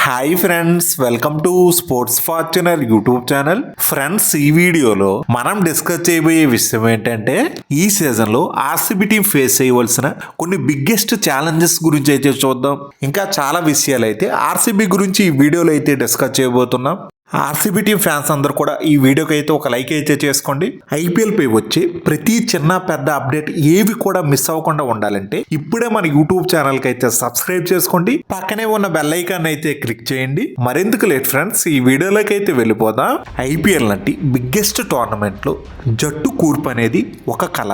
Hi friends, welcome to sports Fortuner YouTube channel. Friends, ఈ వీడియోలో మనం డిస్కస్ చేయబోయే విషయం ఏంటంటే ఈ సీజన్లో ఆర్సీబీ టీం ఫేస్ చేయవలసిన కొన్ని బిగ్గెస్ట్ ఛాలెంజెస్ గురించి అయితే చూద్దాం. ఇంకా చాలా విషయాలు అయితే ఆర్సీబీ గురించి ఈ వీడియోలో అయితే డిస్కస్ చేయబోతున్నాం. ఆర్సీబీ టీం ఫ్యాన్స్ అందరూ కూడా ఈ వీడియోకి అయితే ఒక లైక్ అయితే చేసుకోండి. ఐపీఎల్ పై వచ్చి ప్రతి చిన్న పెద్ద అప్డేట్ ఏవి కూడా మిస్ అవ్వకుండా ఉండాలంటే ఇప్పుడే మన యూట్యూబ్ ఛానల్ కి అయితే సబ్స్క్రైబ్ చేసుకోండి. పక్కనే ఉన్న బెల్ ఐకాన్ అయితే క్లిక్ చేయండి. మరెందుకు లేట్ ఫ్రెండ్స్, ఈ వీడియోలోకి అయితే వెళ్ళిపోదాం. ఐపీఎల్ లాంటి బిగ్గెస్ట్ టోర్నమెంట్ లో జట్టు కూర్పు అనేది ఒక కళ.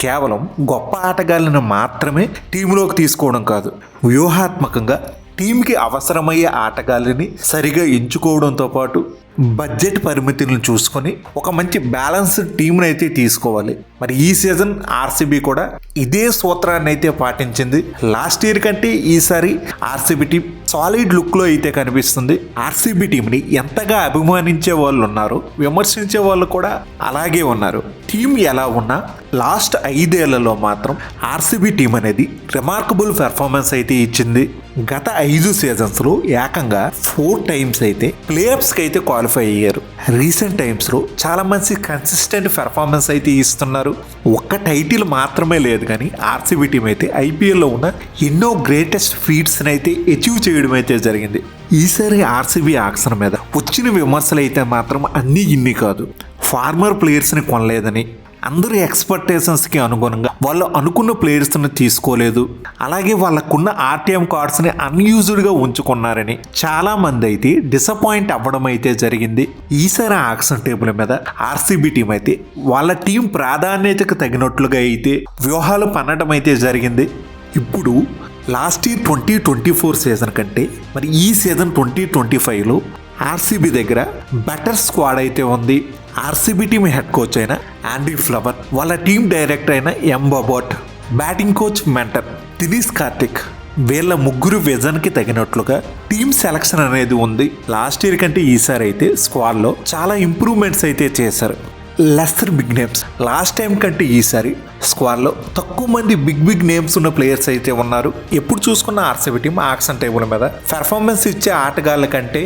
కేవలం గొప్ప ఆటగాళ్ళను మాత్రమే టీంలోకి తీసుకోవడం కాదు, వ్యూహాత్మకంగా టీంకి అవసరమయ్యే ఆటగాళ్ళని సరిగా ఎంచుకోవడంతో పాటు బడ్జెట్ పరిమితులను చూసుకొని ఒక మంచి బ్యాలెన్స్డ్ టీంని అయితే తీసుకోవాలి. మరి ఈ సీజన్ ఆర్సీబీ కూడా ఇదే సూత్రాన్ని అయితే పాటించింది. లాస్ట్ ఇయర్ కంటే ఈసారి ఆర్సీబీ టీం సాలిడ్ లుక్లో అయితే కనిపిస్తుంది. ఆర్సీబీ టీంని ఎంతగా అభిమానించే వాళ్ళు ఉన్నారు, విమర్శించే వాళ్ళు కూడా అలాగే ఉన్నారు. టీం ఎలా ఉన్నా లాస్ట్ 5 ఏళ్లలో మాత్రం ఆర్సీబీ టీం అనేది రిమార్కబుల్ పెర్ఫార్మెన్స్ అయితే ఇచ్చింది. గత 5 సీజన్స్లో ఏకంగా 4 టైమ్స్ అయితే ప్లేఆఫ్స్కి అయితే క్వాలిఫై అయ్యారు. రీసెంట్ టైమ్స్లో చాలా మంచి కన్సిస్టెంట్ పెర్ఫార్మెన్స్ అయితే ఇస్తున్నారు. ఒక్క టైటిల్ మాత్రమే లేదు కానీ ఆర్సీబీ టీం అయితే ఐపీఎల్లో ఉన్న ఎన్నో గ్రేటెస్ట్ ఫీట్స్ని అయితే అచీవ్ చేయడం అయితే జరిగింది. ఈసారి ఆర్సీబీ ఆక్షన్ మీద వచ్చిన విమర్శలు అయితే మాత్రం అన్నీ ఇన్ని కాదు. ఫార్మర్ ప్లేయర్స్ని కొనలేదని, అందరి ఎక్స్పెక్టేషన్స్కి అనుగుణంగా వాళ్ళు అనుకున్న ప్లేయర్స్ని తీసుకోలేదు, అలాగే వాళ్ళకున్న ఆర్టీఎం కార్డ్స్ని అన్యూజ్డ్గా ఉంచుకున్నారని చాలా మంది అయితే డిసప్పాయింట్ అవ్వడం అయితే జరిగింది. ఈసారి ఆక్షన్ టేబుల్ మీద ఆర్సీబీ టీం అయితే వాళ్ళ టీం ప్రాధాన్యతకు తగినట్లుగా అయితే వ్యూహాలు పన్నడం అయితే జరిగింది. ఇప్పుడు లాస్ట్ ఇయర్ 2024 సీజన్ కంటే మరి ఈ సీజన్ 2025లో ఆర్సీబీ దగ్గర బెటర్ స్క్వాడ్ అయితే ఉంది. ఆర్సీబీ టీం హెడ్ కోచ్ అయిన ఆండీ ఫ్లవర్, వాళ్ళ టీం డైరెక్టర్ అయిన M Bobat, batting coach mentor Dinesh Karthik, వీళ్ళ ముగ్గురు విజన్కి తగినట్లుగా టీమ్ సెలక్షన్ అనేది ఉంది. లాస్ట్ ఇయర్ కంటే ఈసారి అయితే స్క్వాడ్లో చాలా ఇంప్రూవ్మెంట్స్ అయితే చేశారు. Lesser big names, last time కంటే ఈసారి స్క్వాడ్లో తక్కువ మంది బిగ్ నేమ్స్ ఉన్న ప్లేయర్స్ అయితే ఉన్నారు. ఎప్పుడు చూసుకున్న ఆర్సీబీ టీం ఆక్షన్ టేబుల్ మీద పెర్ఫార్మెన్స్ ఇచ్చే ఆటగాళ్ళ కంటే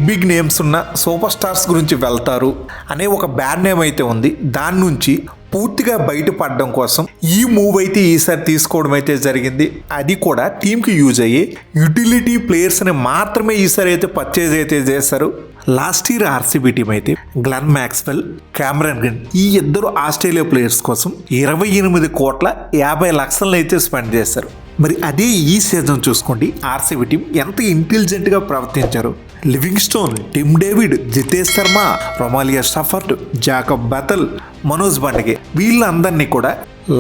బిగ్ నేమ్స్ ఉన్న సూపర్ స్టార్స్ గురించి వెళ్తారు అనే ఒక బ్యాడ్ నేమ్ అయితే ఉంది. దాని నుంచి పూర్తిగా బయటపడడం కోసం ఈ మూవ్ అయితే ఈసారి తీసుకోవడం అయితే జరిగింది. అది కూడా టీంకి యూజ్ అయ్యే యూటిలిటీ ప్లేయర్స్ని మాత్రమే ఈసారి అయితే పర్చేజ్ అయితే చేశారు. లాస్ట్ ఇయర్ ఆర్సీబీ టీం అయితే గ్లెన్ మ్యాక్స్వెల్, క్యామరన్ గ్రీన్ ఈ ఇద్దరు ఆస్ట్రేలియా ప్లేయర్స్ కోసం 28,50,00,000 అయితే స్పెండ్ చేశారు. మరి అదే ఈ సీజన్ చూసుకోండి, ఆర్సీబీ టీం ఎంత ఇంటెలిజెంట్గా ప్రవర్తించారు. Livingstone, Tim David, Jitesh Sharma, Romario Shepherd, Jacob Bethell, Manoj Bhandage వీళ్ళందరినీ కూడా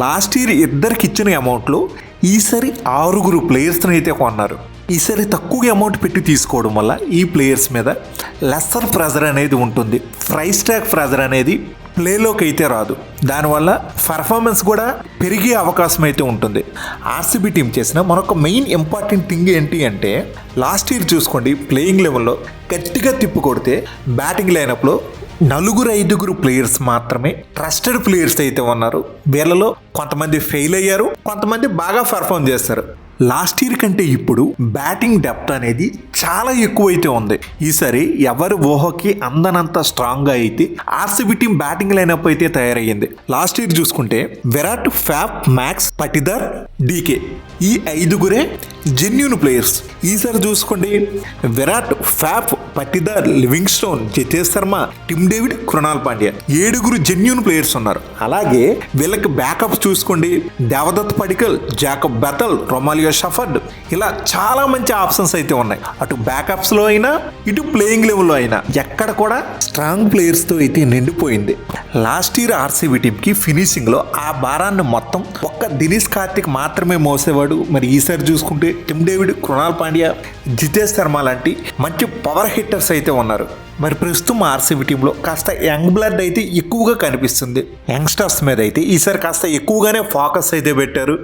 లాస్ట్ ఇయర్ ఇద్దరికి ఇచ్చిన అమౌంట్లో ఈసారి 6 ప్లేయర్స్ని అయితే కొన్నారు. ఈసారి తక్కువ అమౌంట్ పెట్టి తీసుకోవడం వల్ల ఈ ప్లేయర్స్ మీద లెస్సర్ ప్రెజర్ అనేది ఉంటుంది. ప్రైస్ ట్యాగ్ ప్రెజర్ అనేది ప్లేలోకి అయితే రాదు. దానివల్ల పర్ఫార్మెన్స్ కూడా పెరిగే అవకాశం అయితే ఉంటుంది. ఆర్సీబీ టీం చేసిన మరొక మెయిన్ ఇంపార్టెంట్ థింగ్ ఏంటి అంటే లాస్ట్ ఇయర్ చూసుకోండి, ప్లేయింగ్ లెవెల్లో గట్టిగా తిప్పు కొడితే బ్యాటింగ్ లైనప్లో 4-5 ప్లేయర్స్ మాత్రమే ట్రస్టెడ్ ప్లేయర్స్ అయితే ఉన్నారు. వీళ్ళలో కొంతమంది ఫెయిల్ అయ్యారు, కొంతమంది బాగా పర్ఫామ్ చేస్తారు. లాస్ట్ ఇయర్ కంటే ఇప్పుడు బ్యాటింగ్ డెప్త్ అనేది చాలా ఎక్కువైతే ఉంది. ఈసారి ఎవరి ఊహకి అందనంత స్ట్రాంగ్గా అయితే ఆర్సీబీ టీం బ్యాటింగ్ లైనప్ అయితే తయారయ్యింది. లాస్ట్ ఇయర్ చూసుకుంటే Virat, Faf, Max, Patidar, DK ఈ 5 జెన్యూన్ ప్లేయర్స్. ఈసారి చూసుకోండి, Virat, Faf, Patidar, Livingstone, Jitesh Sharma, Tim David, Krunal Pandya 7 genuine players ఉన్నారు. అలాగే వీళ్ళకి బ్యాకప్స్ చూసుకోండి, Devdutt Padikkal, Jacob Bethell, Romario Shepherd ఇలా చాలా మంచి ఆప్షన్స్ అయితే ఉన్నాయి. అటు బ్యాకప్స్లో అయినా ఇటు ప్లేయింగ్ లెవెల్లో అయినా ఎక్కడ కూడా స్ట్రాంగ్ ప్లేయర్స్తో అయితే నిండిపోయింది. లాస్ట్ ఇయర్ ఆర్సీబీ టీంకి ఫినిషింగ్లో ఆ భారాన్ని మొత్తం ఒక్క దినేష్ కార్తిక్ మాత్రమే మోసేవాడు. మరి ఈసారి చూసుకుంటే టిమ్ డేవిడ్, కృణాల్ పాండ్యా, జితేష్ శర్మ లాంటి మంచి పవర్ హిట్టర్స్ అయితే ఉన్నారు. మరి ప్రస్తుతం ఆర్సీబీ టీంలో కాస్త యంగ్ బ్లడ్ అయితే ఎక్కువగా కనిపిస్తుంది. యంగ్స్టర్స్ మీద అయితే ఈసారి కాస్త ఎక్కువగానే ఫోకస్ అయితే పెట్టారు.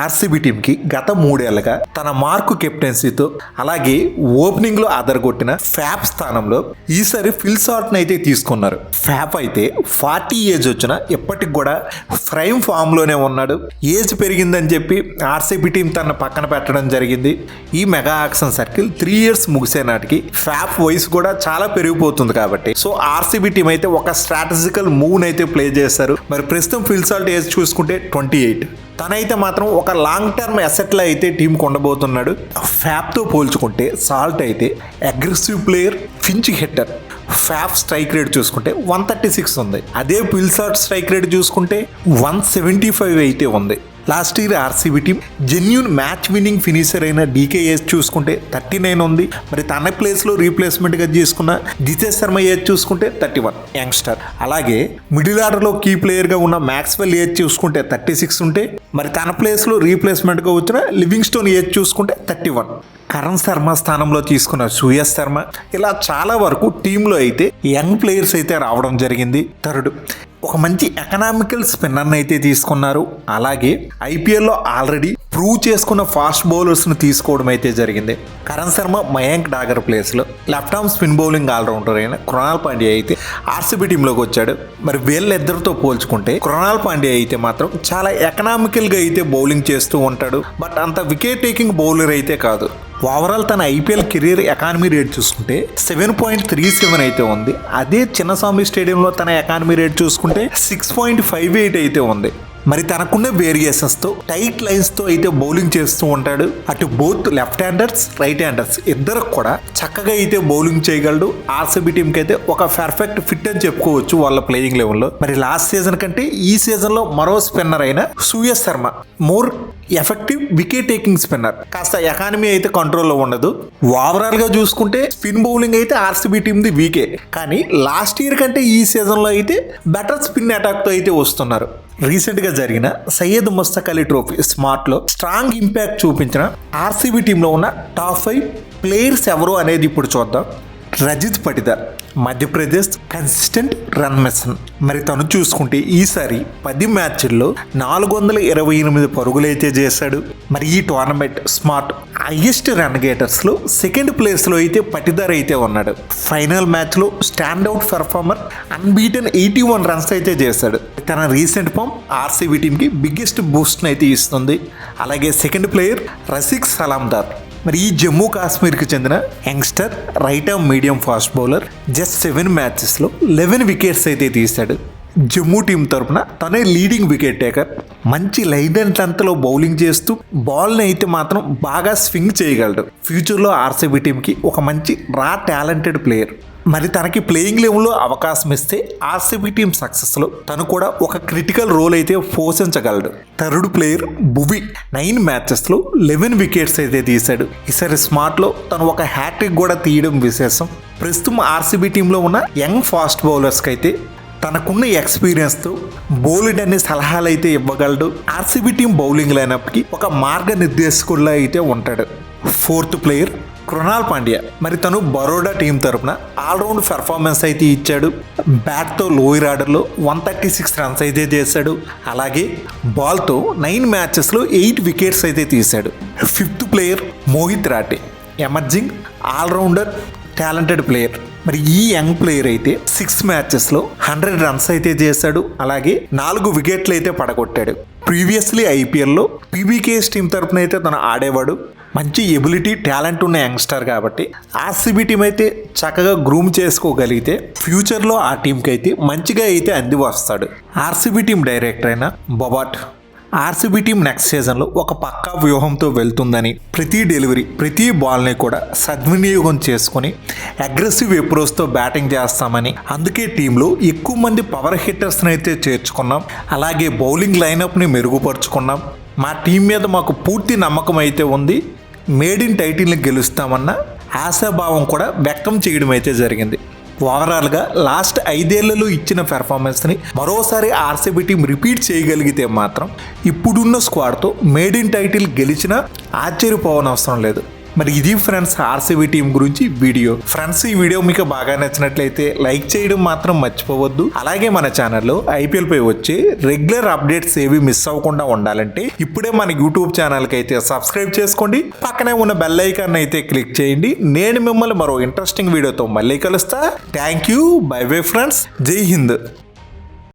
ఆర్సీబీ టీంకి గత 3 ఏళ్లుగా తన మార్కు కెప్టెన్సీతో అలాగే ఓపెనింగ్ లో అదరగొట్టిన ఫ్యాప్ స్థానంలో ఈసారి ఫిల్ షార్ట్ని అయితే తీసుకున్నారు. ఫ్యాప్ అయితే 40 ఏజ్ వచ్చిన ఇప్పటికి కూడా ప్రైమ్ ఫామ్ లోనే ఉన్నాడు. ఏజ్ పెరిగిందని చెప్పి ఆర్సీబీ టీం తన పక్కన పెట్టడం జరిగింది. ఈ మెగా ఆక్షన్ సర్కిల్ 3 ఇయర్స్ ముగిసే నాటికి ఫ్యాప్ వయసు కూడా చాలా పెరిగిపోతుంది కాబట్టి సో ఆర్సీబీ టీం అయితే ఒక స్ట్రాటజికల్ మూవ్ అయితే ప్లే చేశారు. మరి ప్రస్తుతం ఫిల్ షార్ట్ ఏజ్ చూసుకుంటే 28. తనైతే మాత్రం ఒక లాంగ్ టర్మ్ అసెట్లో అయితే టీంకి ఉండబోతున్నాడు. ఫ్యాప్తో పోల్చుకుంటే సాల్ట్ అయితే aggressive player, pinch hitter. Faf strike rate చూసుకుంటే 136 ఉంది. అదే పిల్సార్ట్ స్ట్రైక్ రేట్ చూసుకుంటే 175 అయితే ఉంది. Last year RCB team genuine match winning finisher అయిన డీకేఎస్ చూసుకుంటే 39 ఉంది. మరి తన ప్లేస్లో రీప్లేస్మెంట్గా తీసుకున్న జితేష్ శర్మ ఏజ్ చూసుకుంటే 31 యంగ్స్టర్. అలాగే మిడిల్ ఆర్డర్లో కీ ప్లేయర్గా ఉన్న మ్యాక్స్వెల్ ఏజ్ చూసుకుంటే 36 ఉంటే మరి తన ప్లేస్లో రీప్లేస్మెంట్గా వచ్చిన లివింగ్స్టోన్ ఏజ్ చూసుకుంటే 31. కరణ్ శర్మ స్థానంలో తీసుకున్న సుయస్ శర్మ. ఇలా చాలా వరకు టీంలో అయితే యంగ్ ప్లేయర్స్ అయితే రావడం జరిగింది. థర్డ్ ఒక మంచి ఎకనామికల్ స్పిన్నర్ని అయితే తీసుకున్నారు. అలాగే ఐపీఎల్లో ఆల్రెడీ ప్రూవ్ చేసుకున్న ఫాస్ట్ బౌలర్స్ని తీసుకోవడం అయితే జరిగింది. కరణ్ శర్మ మయాంక్ డాగర్ ప్లేస్లో left arm spin bowling allrounder అయిన కృణాల్ పాండ్యా అయితే ఆర్సీబీ టీంలోకి వచ్చాడు. మరి వీళ్ళిద్దరితో పోల్చుకుంటే కృణాల్ పాండ్యా అయితే మాత్రం చాలా ఎకనామికల్గా అయితే బౌలింగ్ చేస్తూ ఉంటాడు. బట్ అంత వికెట్ టేకింగ్ బౌలర్ అయితే కాదు. ఓవరాల్ తన ఐపీఎల్ కెరీర్ ఎకానమీ రేట్ చూసుకుంటే 7.37 అయితే ఉంది. అదే చిన్నస్వామి స్టేడియంలో తన ఎకానమీ రేట్ చూసుకుంటే 6.58 అయితే ఉంది. మరి తనకున్న వేరియేషన్స్తో టైట్ లైన్స్తో అయితే బౌలింగ్ చేస్తూ ఉంటాడు. అటు both left handers, right handers ఇద్దరు కూడా చక్కగా అయితే బౌలింగ్ చేయగలడు. ఆర్సీబీ టీంకి అయితే ఒక పర్ఫెక్ట్ ఫిట్ అని చెప్పుకోవచ్చు వాళ్ళ ప్లేయింగ్ లెవెల్లో. మరి లాస్ట్ సీజన్ కంటే ఈ సీజన్లో మరో స్పిన్నర్ అయిన Suez Sharma more effective wicket taking spinner. కాస్త ఎకానమీ అయితే కంట్రోల్లో ఉండదు. ఓవరాల్ గా చూసుకుంటే స్పిన్ బౌలింగ్ అయితే ఆర్సీబీ టీంది వీకే. కానీ లాస్ట్ ఇయర్ కంటే ఈ సీజన్లో అయితే బెటర్ స్పిన్ అటాక్తో అయితే వస్తున్నారు. రీసెంట్గా జరిగిన సయ్యద్ ముస్తక్ అలీ ట్రోఫీ స్మార్ట్లో స్ట్రాంగ్ ఇంపాక్ట్ చూపించిన ఆర్సీబీ టీంలో ఉన్న టాప్ 5 ప్లేయర్స్ ఎవరు అనేది ఇప్పుడు చూద్దాం. Rajat Patidar, Madhya Pradesh consistent run machine. మరి తను చూసుకుంటే ఈసారి 10 మ్యాచ్ల్లో 428 పరుగులు అయితే చేశాడు. మరి ఈ టోర్నమెంట్ స్మార్ట్ హైయెస్ట్ రన్ గేటర్స్లో సెకండ్ ప్లేస్లో అయితే పటిదార్ అయితే ఉన్నాడు. ఫైనల్ మ్యాచ్లో స్టాండ్అవుట్ పెర్ఫార్మర్, అన్బీటెన్ 81 రన్స్ అయితే చేశాడు. తన రీసెంట్ ఫామ్ ఆర్సీబీ టీంకి బిగ్గెస్ట్ బూస్ట్ని అయితే ఇస్తుంది. అలాగే సెకండ్ ప్లేయర్ రసిక్ సలాందార్. మరి ఈ జమ్మూ కాశ్మీర్కి చెందిన youngster right arm medium fast bowler. Just 7 మ్యాచెస్లో 11 wickets అయితే తీశాడు. జమ్మూ టీం తరపున తనే లీడింగ్ వికెట్ టేకర్. మంచి లైన్ అండ్ లెంత్లో బౌలింగ్ చేస్తూ బాల్ని అయితే మాత్రం బాగా స్వింగ్ చేయగలడు. ఫ్యూచర్లో ఆర్సీబీ టీంకి ఒక మంచి రా టాలెంటెడ్ ప్లేయర్. మరి తనకి ప్లేయింగ్ లెవెల్లో అవకాశం ఇస్తే ఆర్సీబీ టీం సక్సెస్లో తను కూడా ఒక క్రిటికల్ రోల్ అయితే పోషించగలడు. థర్డ్ ప్లేయర్ భువి. 9 మ్యాచెస్లో 11 వికెట్స్ అయితే తీశాడు. ఈసారి స్మార్ట్లో తను ఒక హ్యాట్రిక్ కూడా తీయడం విశేషం. ప్రస్తుతం ఆర్సీబీ టీంలో ఉన్న యంగ్ ఫాస్ట్ బౌలర్స్కి అయితే తనకున్న ఎక్స్పీరియన్స్తో బౌలింగ్ అనే సలహాలు అయితే ఇవ్వగలడు. ఆర్సీబీ టీం బౌలింగ్ లైనప్కి ఒక మార్గనిర్దేశకుడిలా అయితే ఉంటాడు. Fourth player Krunal Pandya. మరి తను బరోడా టీం తరపున ఆల్రౌండ్ పెర్ఫార్మెన్స్ అయితే ఇచ్చాడు. బ్యాట్తో లోయర్ ఆర్డర్లో 136 రన్స్ అయితే చేశాడు. అలాగే బాల్తో 9 మ్యాచెస్లో 8 వికెట్స్ అయితే తీశాడు. Fifth player Mohit Rathee. Emerging allrounder, talented player. మరి ఈ యంగ్ ప్లేయర్ అయితే 6 మ్యాచెస్లో 100 రన్స్ అయితే చేశాడు. అలాగే 4 వికెట్లు అయితే పడగొట్టాడు. ప్రీవియస్లీ ఐపీఎల్లో పీబీకేఎస్ టీం తరపున అయితే తను ఆడేవాడు. మంచి ఎబిలిటీ, టాలెంట్ ఉన్న యంగ్స్టర్ కాబట్టి ఆర్సీబీ టీం అయితే చక్కగా గ్రూమ్ చేసుకోగలిగితే ఫ్యూచర్లో ఆ టీంకి అయితే మంచిగా అయితే అంది వస్తాడు. ఆర్సీబీ టీం డైరెక్టర్ అయిన బొబాట్ ఆర్సీబీ టీం నెక్స్ట్ సీజన్లో ఒక పక్కా వ్యూహంతో వెళ్తుందని, ప్రతి డెలివరీ, ప్రతి బాల్ని కూడా సద్వినియోగం చేసుకుని అగ్రెసివ్ అప్రోచ్తో బ్యాటింగ్ చేస్తామని, అందుకే టీంలో ఎక్కువ మంది పవర్ హిట్టర్స్ని అయితే చేర్చుకున్నాం. అలాగే బౌలింగ్ లైనప్ని మెరుగుపరుచుకున్నాం. మా టీం మీద మాకు పూర్తి నమ్మకం అయితే ఉంది. మేడ్ ఇన్ టైటిల్ని గెలుస్తామన్న ఆశాభావం కూడా వ్యక్తం చేయడం అయితే జరిగింది. ఓవరాల్గా లాస్ట్ 5 ఏళ్లలో ఇచ్చిన పెర్ఫార్మెన్స్ని మరోసారి ఆర్సీబీ టీం రిపీట్ చేయగలిగితే మాత్రం ఇప్పుడున్న స్క్వాడ్తో మేడ్ ఇన్ టైటిల్ గెలిచినా ఆశ్చర్యపోవనవసరం లేదు. మరి ఇది ఫ్రెండ్స్ ఆర్సీబీ టీం గురించి వీడియో. ఫ్రెండ్స్ ఈ వీడియో మీకు బాగా నచ్చినట్లయితే లైక్ చేయడం మాత్రం మర్చిపోవద్దు. అలాగే మన ఛానల్లో ఐపీఎల్ పై వచ్చే రెగ్యులర్ అప్డేట్స్ ఏవి మిస్ అవ్వకుండా ఉండాలంటే ఇప్పుడే మన యూట్యూబ్ ఛానల్ కి అయితే సబ్స్క్రైబ్ చేసుకోండి. పక్కనే ఉన్న బెల్ ఐకాన్ అయితే క్లిక్ చేయండి. నేను మిమ్మల్ని మరో ఇంట్రెస్టింగ్ వీడియోతో మళ్ళీ కలుస్తా. Thank you. By bye friends. జై హింద్.